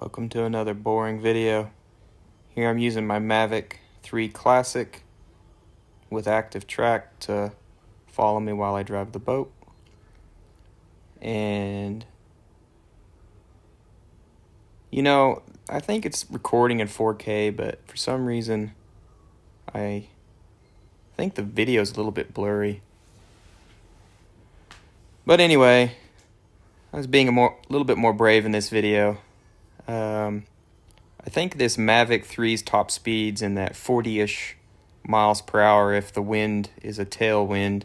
Welcome to another boring video. Here I'm using my Mavic 3 Classic with active track to follow me while I drive the boat. And I think it's recording in 4K, but for some reason I think the video is a little bit blurry. But anyway, I was being a little bit more brave in this video. I think this Mavic 3's top speed's in that 40-ish miles per hour if the wind is a tailwind,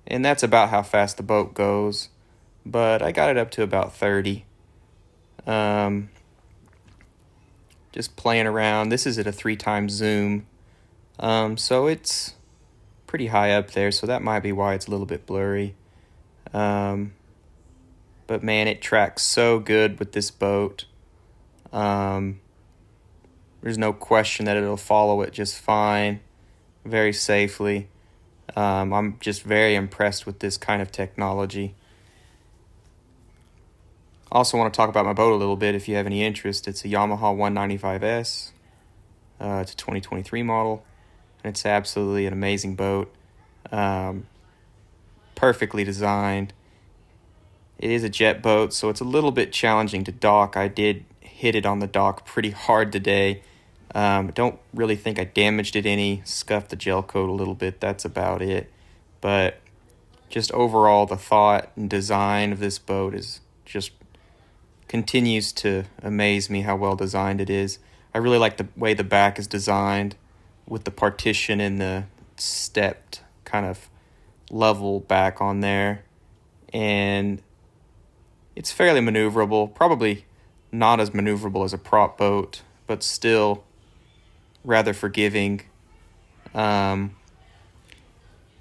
and that's about how fast the boat goes, but I got it up to about 30. Just playing around. This is at a 3x zoom, so it's pretty high up there, so that might be why it's a little bit blurry. But man, it tracks so good with this boat. There's no question that it'll follow it just fine, very safely. I'm just very impressed with this kind of technology. Also want to talk about my boat a little bit if you have any interest. It's a Yamaha 195S. It's a 2023 model, and it's absolutely an amazing boat. Perfectly designed. It is a jet boat, so it's a little bit challenging to dock. I did hit it on the dock pretty hard today. Don't really think I damaged it any. Scuffed the gel coat a little bit. That's about it. But just overall, the thought and design of this boat is just continues to amaze me how well designed it is. I really like the way the back is designed with the partition and the stepped kind of level back on there. And it's fairly maneuverable, probably not as maneuverable as a prop boat, but still rather forgiving. And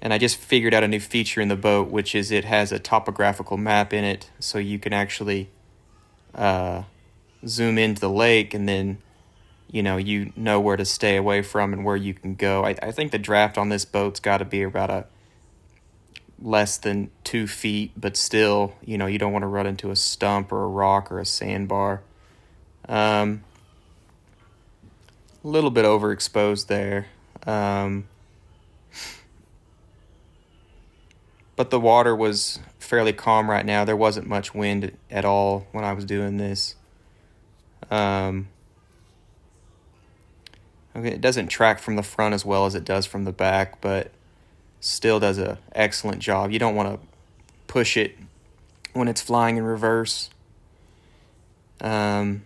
I just figured out a new feature in the boat, which is it has a topographical map in it, so you can actually zoom into the lake, and then you know where to stay away from and where you can go. I think the draft on this boat's got to be about a less than 2 feet, but still, you don't want to run into a stump or a rock or a sandbar. A little bit overexposed there. But the water was fairly calm right now. There wasn't much wind at all when I was doing this. Okay, it doesn't track from the front as well as it does from the back, but still does an excellent job. You don't want to push it when it's flying in reverse. I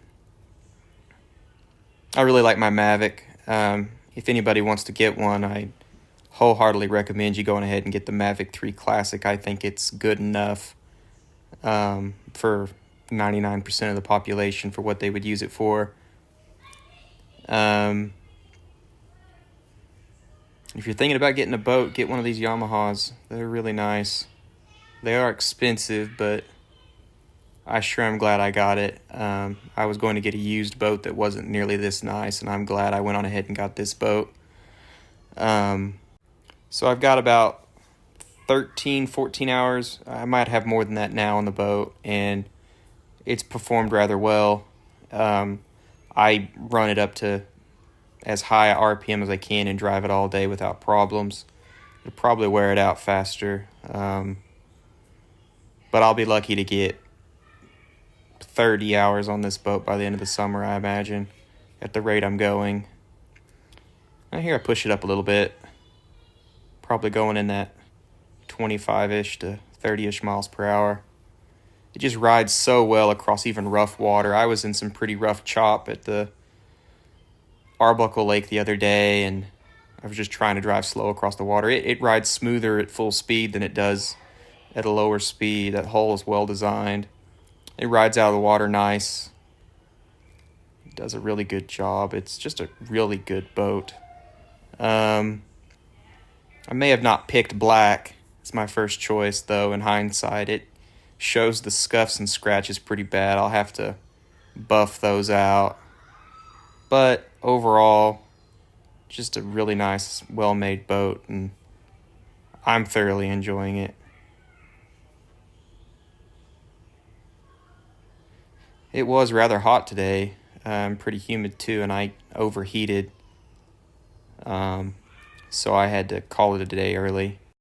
really like my Mavic. If anybody wants to get one, I wholeheartedly recommend you going ahead and get the Mavic 3 Classic. I think it's good enough for 99% of the population for what they would use it for. If you're thinking about getting a boat, get one of these Yamahas. They're really nice. They are expensive, but I sure am glad I got it. I was going to get a used boat that wasn't nearly this nice, and I'm glad I went on ahead and got this boat. So I've got about 13, 14 hours. I might have more than that now on the boat, and it's performed rather well. I run it up to as high a RPM as I can and drive it all day without problems. It'll probably wear it out faster. But I'll be lucky to get 30 hours on this boat by the end of the summer, I imagine, at the rate I'm going. Now here I push it up a little bit. Probably going in that 25-ish to 30-ish miles per hour. It just rides so well across even rough water. I was in some pretty rough chop at the Arbuckle Lake the other day, and I was just trying to drive slow across the water. It rides smoother at full speed than it does at a lower speed. That hull is well designed. It rides out of the water nice. It does a really good job. It's just a really good boat. I may have not picked black. It's my first choice, though, in hindsight. It shows the scuffs and scratches pretty bad. I'll have to buff those out. But overall, just a really nice, well-made boat, and I'm thoroughly enjoying it. It was rather hot today, pretty humid too, and I overheated, so I had to call it a day early.